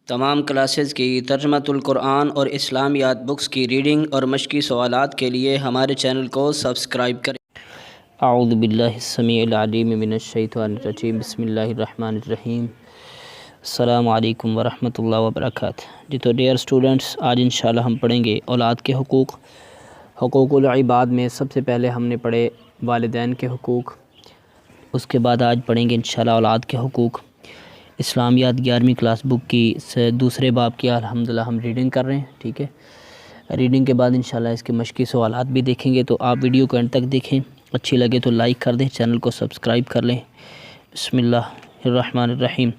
تمام کلاسز کی ترجمۃ القرآن اور اسلامیات بکس کی ریڈنگ اور مشقی سوالات کے لیے ہمارے چینل کو سبسکرائب کریں۔ اعوذ باللہ السمیع العلیم من الشیطان الرجیم، بسم اللہ الرحمن الرحیم۔ السلام علیکم ورحمۃ اللہ وبرکاتہ۔ تو ڈیئر اسٹوڈنٹس، آج انشاءاللہ ہم پڑھیں گے اولاد کے حقوق العباد میں سب سے پہلے ہم نے پڑھے والدین کے حقوق، اس کے بعد آج پڑھیں گے انشاءاللہ اولاد کے حقوق۔ اسلامیات 11ویں کلاس بک کی دوسرے باب کی الحمدللہ ہم ریڈنگ کر رہے ہیں، ٹھیک ہے۔ ریڈنگ کے بعد انشاءاللہ اس کے مشقی سوالات بھی دیکھیں گے، تو آپ ویڈیو کو اینڈ تک دیکھیں، اچھی لگے تو لائک کر دیں، چینل کو سبسکرائب کر لیں۔ بسم اللہ الرحمن الرحیم۔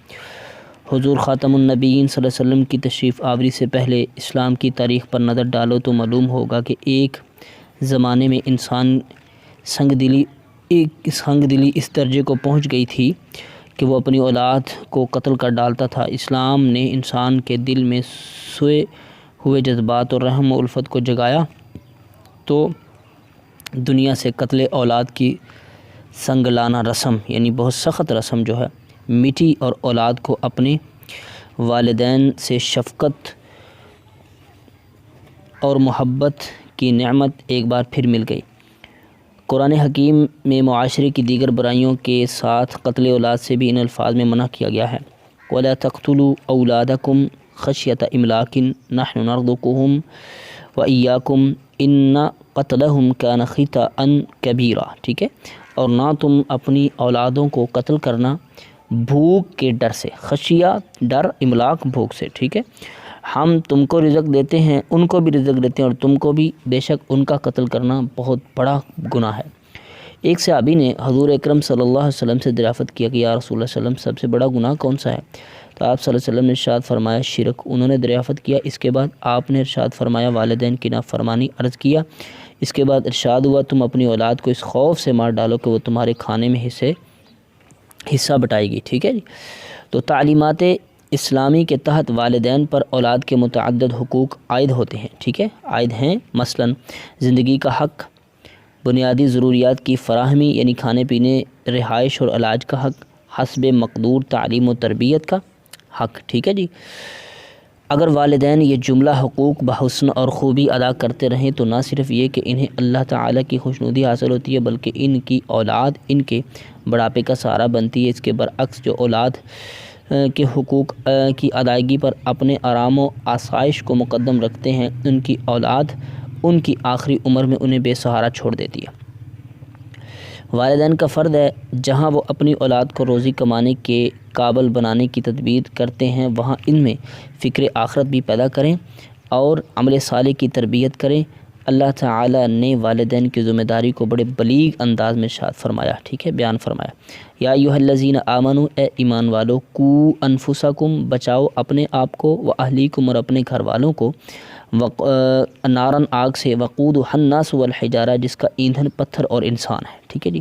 حضور خاتم النبیین صلی اللہ علیہ وسلم کی تشریف آوری سے پہلے اسلام کی تاریخ پر نظر ڈالو تو معلوم ہوگا کہ ایک زمانے میں انسان سنگ دلی اس درجے کو پہنچ گئی تھی کہ وہ اپنی اولاد کو قتل کر ڈالتا تھا۔ اسلام نے انسان کے دل میں سوئے ہوئے جذبات اور رحم و الفت کو جگایا تو دنیا سے قتل اولاد کی سنگلانا رسم، یعنی بہت سخت رسم جو ہے، مٹی اور اولاد کو اپنے والدین سے شفقت اور محبت کی نعمت ایک بار پھر مل گئی۔ قرآن حکیم میں معاشرے کی دیگر برائیوں کے ساتھ قتل اولاد سے بھی ان الفاظ میں منع کیا گیا ہے۔ وَلَا تَقْتُلُوا أَوْلَادَكُمْ خَشْيَةَ إِمْلَاقٍ نَحْنُ نَرْزُقُهُمْ وَإِيَّاكُمْ إِنَّ قَتْلَهُمْ كَانَ خِطْئًا كَبِيرًا، ٹھیک ہے۔ اور نہ تم اپنی اولادوں کو قتل کرنا بھوک کے ڈر سے، خشیہ ڈر، املاق بھوک سے، ٹھیک ہے۔ ہم تم کو رزق دیتے ہیں، ان کو بھی رزق دیتے ہیں، اور تم کو بھی، بے شک ان کا قتل کرنا بہت بڑا گناہ ہے۔ ایک صحابی نے حضور اکرم صلی اللہ علیہ وسلم سے دریافت کیا کہ یا رسول اللہ صلی اللہ علیہ وسلم سب سے بڑا گناہ کون سا ہے؟ تو آپ صلی اللہ علیہ وسلم نے ارشاد فرمایا شرک۔ انہوں نے دریافت کیا، اس کے بعد آپ نے ارشاد فرمایا والدین کی نافرمانی۔ عرض کیا، اس کے بعد ارشاد ہوا تم اپنی اولاد کو اس خوف سے مار ڈالو کہ وہ تمہارے کھانے میں حصہ بٹائے گی، ٹھیک ہے جی۔ تو تعلیمات اسلامی کے تحت والدین پر اولاد کے متعدد حقوق عائد ہوتے ہیں، ٹھیک ہے، عائد ہیں۔ مثلاً زندگی کا حق، بنیادی ضروریات کی فراہمی یعنی کھانے پینے، رہائش اور علاج کا حق، حسب مقدور تعلیم و تربیت کا حق، ٹھیک ہے جی۔ اگر والدین یہ جملہ حقوق بحسن اور خوبی ادا کرتے رہیں تو نہ صرف یہ کہ انہیں اللہ تعالیٰ کی خوشنودی حاصل ہوتی ہے بلکہ ان کی اولاد ان کے بڑھاپے کا سہارا بنتی ہے۔ اس کے برعکس جو اولاد کے حقوق کی ادائیگی پر اپنے آرام و آسائش کو مقدم رکھتے ہیں، ان کی اولاد ان کی آخری عمر میں انہیں بے سہارا چھوڑ دیتی ہے۔ والدین کا فرض ہے جہاں وہ اپنی اولاد کو روزی کمانے کے قابل بنانے کی تدبیر کرتے ہیں وہاں ان میں فکر آخرت بھی پیدا کریں اور عمل صالح کی تربیت کریں۔ اللہ تعالیٰ نے والدین کی ذمہ داری کو بڑے بلیغ انداز میں ارشاد فرمایا، ٹھیک ہے، بیان فرمایا۔ یا ایھا الذین آمنوا، اے ایمان والو، قوا انفسکم، بچاؤ اپنے آپ کو، واہلیکم، اور اپنے گھر والوں کو، نارن، آگ سے، وقودھا الناس والحجارہ، جس کا ایندھن پتھر اور انسان ہے، ٹھیک ہے جی۔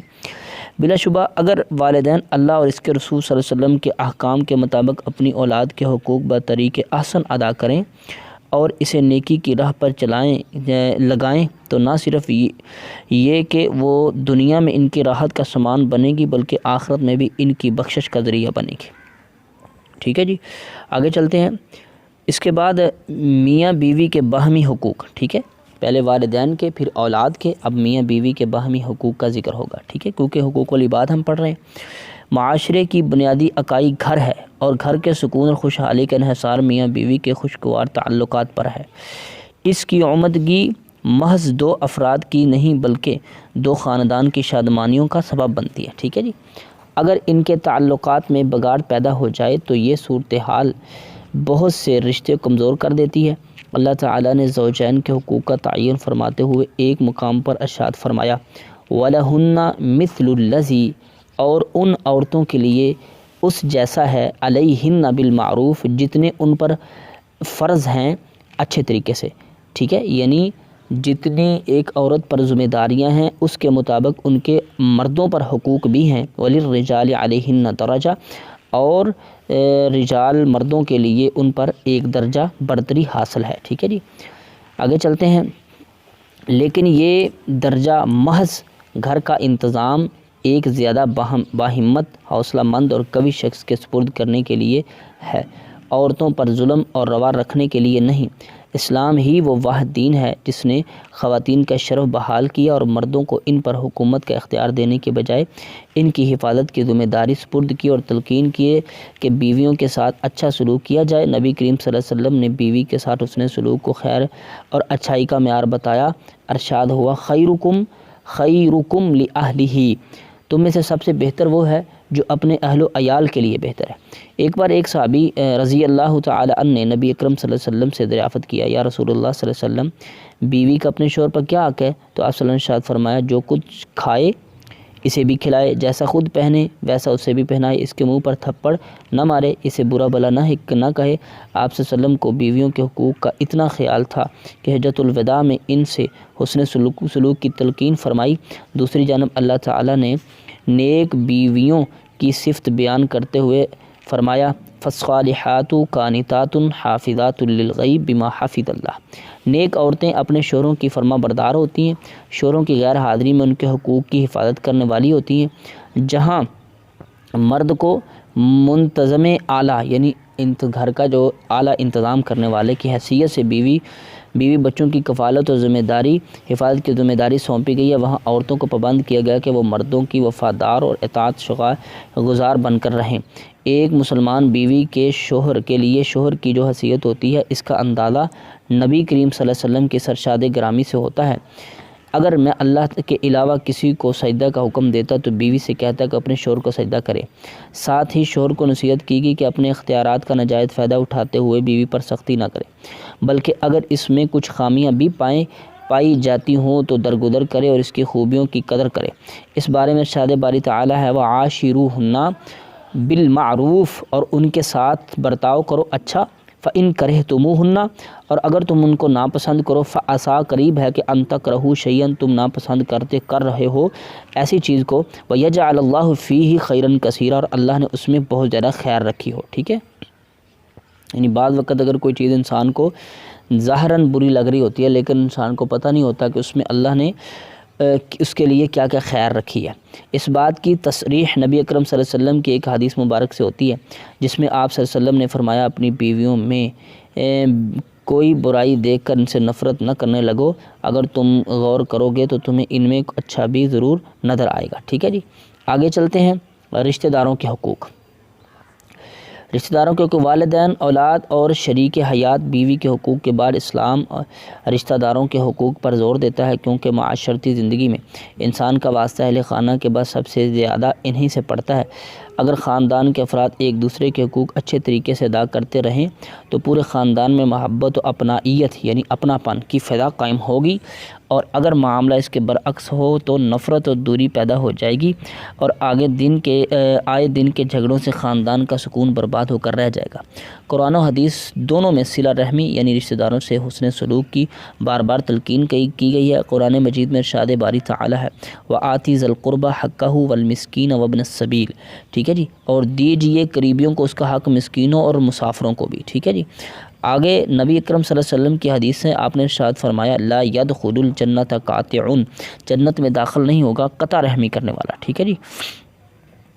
بلا شبہ اگر والدین اللہ اور اس کے رسول صلی اللہ علیہ وسلم کے احکام کے مطابق اپنی اولاد کے حقوق بطریق احسن ادا کریں اور اسے نیکی کی راہ پر لگائیں تو نہ صرف یہ کہ وہ دنیا میں ان کی راحت کا سامان بنے گی بلکہ آخرت میں بھی ان کی بخشش کا ذریعہ بنے گی، ٹھیک ہے جی۔ آگے چلتے ہیں۔ اس کے بعد میاں بیوی کے باہمی حقوق، ٹھیک ہے، پہلے والدین کے پھر اولاد کے، اب میاں بیوی کے باہمی حقوق کا ذکر ہوگا، ٹھیک ہے، کیونکہ حقوق العباد ہم پڑھ رہے ہیں۔ معاشرے کی بنیادی اکائی گھر ہے اور گھر کے سکون اور خوشحالی کا انحصار میاں بیوی کے خوشگوار تعلقات پر ہے۔ اس کی عمدگی محض دو افراد کی نہیں بلکہ دو خاندان کی شادمانیوں کا سبب بنتی ہے، ٹھیک ہے جی۔ اگر ان کے تعلقات میں بگاڑ پیدا ہو جائے تو یہ صورتحال بہت سے رشتے کمزور کر دیتی ہے۔ اللہ تعالیٰ نے زوجین کے حقوق کا تعین فرماتے ہوئے ایک مقام پر ارشاد فرمایا وَلَهُنَّ مِثْلُ الَّذِي، اور ان عورتوں کے لیے اس جیسا ہے، علیہن بالمعروف، جتنے ان پر فرض ہیں اچھے طریقے سے، ٹھیک ہے، یعنی جتنی ایک عورت پر ذمہ داریاں ہیں اس کے مطابق ان کے مردوں پر حقوق بھی ہیں۔ وَلِلرِّجَالِ عَلَيْهِنَّ دَرَجَةٌ، اور رجال مردوں کے لیے ان پر ایک درجہ برتری حاصل ہے، ٹھیک ہے جی۔ آگے چلتے ہیں۔ لیکن یہ درجہ محض گھر کا انتظام ایک زیادہ باہمت، حوصلہ مند اور قوی شخص کے سپرد کرنے کے لیے ہے، عورتوں پر ظلم اور روا رکھنے کے لیے نہیں۔ اسلام ہی وہ واحد دین ہے جس نے خواتین کا شرف بحال کیا اور مردوں کو ان پر حکومت کا اختیار دینے کے بجائے ان کی حفاظت کی ذمہ داری سپرد کی اور تلقین کیے کہ بیویوں کے ساتھ اچھا سلوک کیا جائے۔ نبی کریم صلی اللہ علیہ وسلم نے بیوی کے ساتھ حسن سلوک کو خیر اور اچھائی کا معیار بتایا۔ ارشاد ہوا خیرکم لأہلہ، تم میں سے سب سے بہتر وہ ہے جو اپنے اہل و عیال کے لیے بہتر ہے۔ ایک بار ایک صحابی رضی اللہ تعالی عنہ نے نبی اکرم صلی اللہ علیہ وسلم سے دریافت کیا، یا رسول اللہ صلی اللہ علیہ وسلم، بیوی کا اپنے شوہر پر کیا حق ہے؟ تو آپ صلی اللہ علیہ وسلم نے ارشاد فرمایا، جو کچھ کھائے اسے بھی کھلائے، جیسا خود پہنے ویسا اسے بھی پہنائے، اس کے منہ پر تھپڑ نہ مارے، اسے برا بلا نہ کہے۔ آپ صلی اللہ علیہ وسلم کو بیویوں کے حقوق کا اتنا خیال تھا کہ حجۃ الوداع میں ان سے حسن سلوک کی تلقین فرمائی۔ دوسری جانب اللہ تعالیٰ نے نیک بیویوں کی صفت بیان کرتے ہوئے فرمایا، فالصالحات قانتات حافظات للغیب بما حفظ اللہ، نیک عورتیں اپنے شوہروں کی فرما بردار ہوتی ہیں، شوہروں کی غیر حاضری میں ان کے حقوق کی حفاظت کرنے والی ہوتی ہیں۔ جہاں مرد کو منتظم اعلیٰ یعنی گھر کا جو اعلیٰ انتظام کرنے والے کی حیثیت سے بیوی بچوں کی کفالت اور حفاظت کی ذمہ داری سونپی گئی ہے، وہاں عورتوں کو پابند کیا گیا کہ وہ مردوں کی وفادار اور اطاعت گزار بن کر رہیں۔ ایک مسلمان بیوی کے شوہر کے لیے شوہر کی جو حیثیت ہوتی ہے، اس کا اندازہ نبی کریم صلی اللہ علیہ وسلم کے سرشاد گرامی سے ہوتا ہے۔ اگر میں اللہ کے علاوہ کسی کو سجدہ کا حکم دیتا تو بیوی سے کہتا کہ اپنے شوہر کو سجدہ کرے۔ ساتھ ہی شوہر کو نصیحت کی گئی کہ اپنے اختیارات کا ناجائز فائدہ اٹھاتے ہوئے بیوی پر سختی نہ کرے، بلکہ اگر اس میں کچھ خامیاں بھی پائی جاتی ہوں تو درگزر کرے اور اس کی خوبیوں کی قدر کرے۔ اس بارے میں ارشاد باری تعالی ہے، وعاشروہن بالمعروف، اور ان کے ساتھ برتاؤ کرو اچھا، فَإِن كَرِهْتُمُوهُنَّ، اور اگر تم ان کو ناپسند کرو، فَعَسَىٰ، قریب ہے کہ أَن تَكْرَهُوا شَيْئًا، تم ناپسند کر رہے ہو ایسی چیز کو، وَيَجْعَلَ اللَّهُ فِيهِ خَيْرًا كَثِيرًا، اور اللہ نے اس میں بہت زیادہ خیر رکھی ہو۔ ٹھیک ہے، یعنی بعض وقت اگر کوئی چیز انسان کو ظاہراً بری لگ رہی ہوتی ہے لیکن انسان کو پتہ نہیں ہوتا کہ اس میں اللہ نے اس کے لیے کیا کیا خیر رکھی ہے۔ اس بات کی تصریح نبی اکرم صلی اللہ علیہ وسلم کی ایک حدیث مبارک سے ہوتی ہے، جس میں آپ صلی اللہ علیہ وسلم نے فرمایا، اپنی بیویوں میں کوئی برائی دیکھ کر ان سے نفرت نہ کرنے لگو، اگر تم غور کرو گے تو تمہیں ان میں اچھا بھی ضرور نظر آئے گا۔ ٹھیک ہے جی، آگے چلتے ہیں۔ رشتہ داروں کے حقوق۔ رشتہ داروں کے حقوق، والدین، اولاد اور شریک حیات بیوی کے حقوق کے بعد اسلام رشتہ داروں کے حقوق پر زور دیتا ہے، کیونکہ معاشرتی زندگی میں انسان کا واسطہ اہل خانہ کے بعد سب سے زیادہ انہی سے پڑتا ہے۔ اگر خاندان کے افراد ایک دوسرے کے حقوق اچھے طریقے سے ادا کرتے رہیں تو پورے خاندان میں محبت و اپنائیت یعنی اپناپن کی فضا قائم ہوگی، اور اگر معاملہ اس کے برعکس ہو تو نفرت اور دوری پیدا ہو جائے گی، اور آئے دن کے جھگڑوں سے خاندان کا سکون برباد ہو کر رہ جائے گا۔ قرآن و حدیث دونوں میں صلہ رحمی یعنی رشتہ داروں سے حسن سلوک کی بار بار تلقین کی گئی ہے۔ قرآن مجید میں ارشاد باری تعالی ہے، وَآتِ ذِی الْقُرْبَىٰ حَقَّهُ وَالْمِسْكِینَ وَابْنَ السَّبِیلِ، ٹھیک ہے جی، اور دیجئے قریبیوں کو اس کا حق، مسکینوں اور مسافروں کو بھی۔ ٹھیک ہے جی، آگے نبی اکرم صلی اللہ علیہ وسلم کی حدیث سے آپ نے ارشاد فرمایا، لا يدخل الجنۃ قاطع، جنت میں داخل نہیں ہوگا قطع رحمی کرنے والا۔ ٹھیک ہے جی،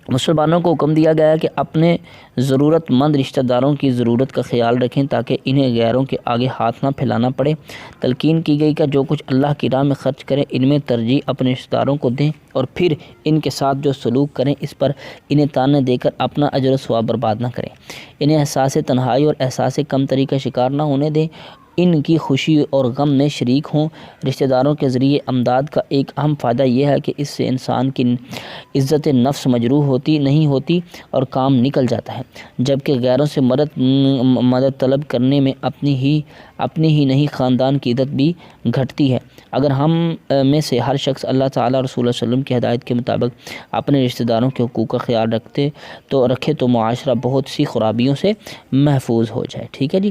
مسلمانوں کو حکم دیا گیا ہے کہ اپنے ضرورت مند رشتہ داروں کی ضرورت کا خیال رکھیں تاکہ انہیں غیروں کے آگے ہاتھ نہ پھیلانا پڑے۔ تلقین کی گئی کہ جو کچھ اللہ کی راہ میں خرچ کریں ان میں ترجیح اپنے رشتہ داروں کو دیں، اور پھر ان کے ساتھ جو سلوک کریں اس پر انہیں تانے دے کر اپنا اجر و ثواب برباد نہ کریں۔ انہیں احساس تنہائی اور احساس کمتری کا شکار نہ ہونے دیں، ان کی خوشی اور غم میں شریک ہوں۔ رشتہ داروں کے ذریعے امداد کا ایک اہم فائدہ یہ ہے کہ اس سے انسان کی عزت نفس مجروح نہیں ہوتی اور کام نکل جاتا ہے، جبکہ غیروں سے مدد طلب کرنے میں اپنی ہی نہیں خاندان کی عزت بھی گھٹتی ہے۔ اگر ہم میں سے ہر شخص اللہ تعالیٰ اور رسول اللہ صلی اللہ علیہ وسلم کی ہدایت کے مطابق اپنے رشتہ داروں کے حقوق کا خیال رکھے تو معاشرہ بہت سی خرابیوں سے محفوظ ہو جائے۔ ٹھیک ہے جی،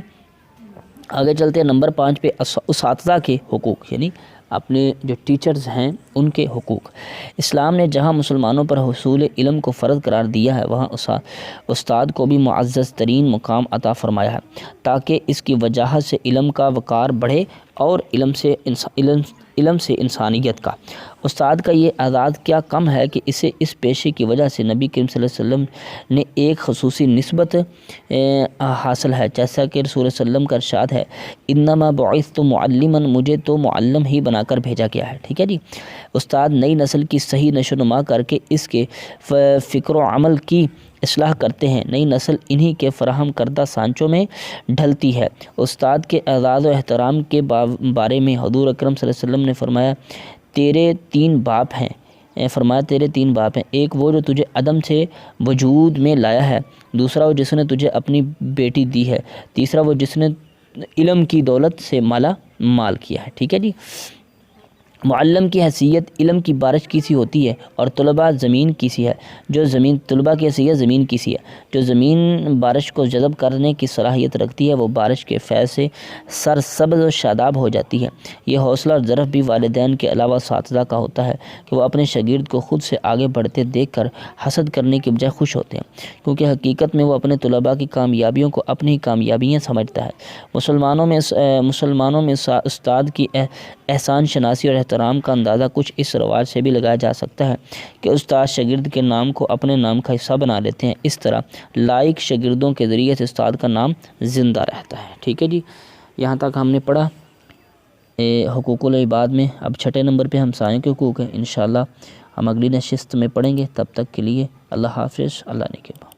آگے چلتے ہیں نمبر 5 پہ، اساتذہ کے حقوق یعنی اپنے جو ٹیچرز ہیں ان کے حقوق۔ اسلام نے جہاں مسلمانوں پر حصول علم کو فرض قرار دیا ہے وہاں استاد کو بھی معزز ترین مقام عطا فرمایا ہے، تاکہ اس کی وجاہت سے علم کا وقار بڑھے اور علم سے انسانیت کا استاد کا یہ اعزاز کیا کم ہے کہ اسے اس پیشے کی وجہ سے نبی کریم صلی اللہ علیہ وسلم نے ایک خصوصی نسبت حاصل ہے، جیسا کہ رسول اللہ علیہ وسلم کا ارشاد ہے انما بعثت معلما، مجھے تو معلم ہی بنا کر بھیجا گیا ہے، ٹھیک ہے جی۔ استاد نئی نسل کی صحیح نشو و نما کر کے اس کے فکر و عمل کی اصلاح کرتے ہیں، نئی نسل انہی کے فراہم کردہ سانچوں میں ڈھلتی ہے۔ استاد کے اعزاز و احترام کے بارے میں حضور اکرم صلی اللہ علیہ وسلم نے فرمایا تیرے تین باپ ہیں، ایک وہ جو تجھے عدم سے وجود میں لایا ہے، دوسرا وہ جس نے تجھے اپنی بیٹی دی ہے، تیسرا وہ جس نے علم کی دولت سے مالا مال کیا ہے، ٹھیک ہے جی۔ معلم کی حیثیت علم کی بارش کی سی ہوتی ہے اور طلباء زمین کی سی ہے، طلباء کی حیثیت زمین کی سی ہے، جو زمین بارش کو جذب کرنے کی صلاحیت رکھتی ہے وہ بارش کے فیض سے سرسبز و شاداب ہو جاتی ہے۔ یہ حوصلہ اور ظرف بھی والدین کے علاوہ اساتذہ کا ہوتا ہے کہ وہ اپنے شاگرد کو خود سے آگے بڑھتے دیکھ کر حسد کرنے کے بجائے خوش ہوتے ہیں، کیونکہ حقیقت میں وہ اپنے طلباء کی کامیابیوں کو اپنی کامیابیاں سمجھتا ہے۔ مسلمانوں میں استاد کی احسان شناسی اور احترام کا اندازہ کچھ اس رواج سے بھی لگایا جا سکتا ہے کہ استاد شاگرد کے نام کو اپنے نام کا حصہ بنا لیتے ہیں، اس طرح لائق شاگردوں کے ذریعے سے استاد کا نام زندہ رہتا ہے، ٹھیک ہے جی۔ یہاں تک ہم نے پڑھا حقوق العباد میں۔ اب چھٹے نمبر پہ ہمسایوں کے حقوق ہیں، انشاءاللہ ہم اگلی نشست میں پڑھیں گے۔ تب تک کے لیے اللہ حافظ، اللہ نگہبان۔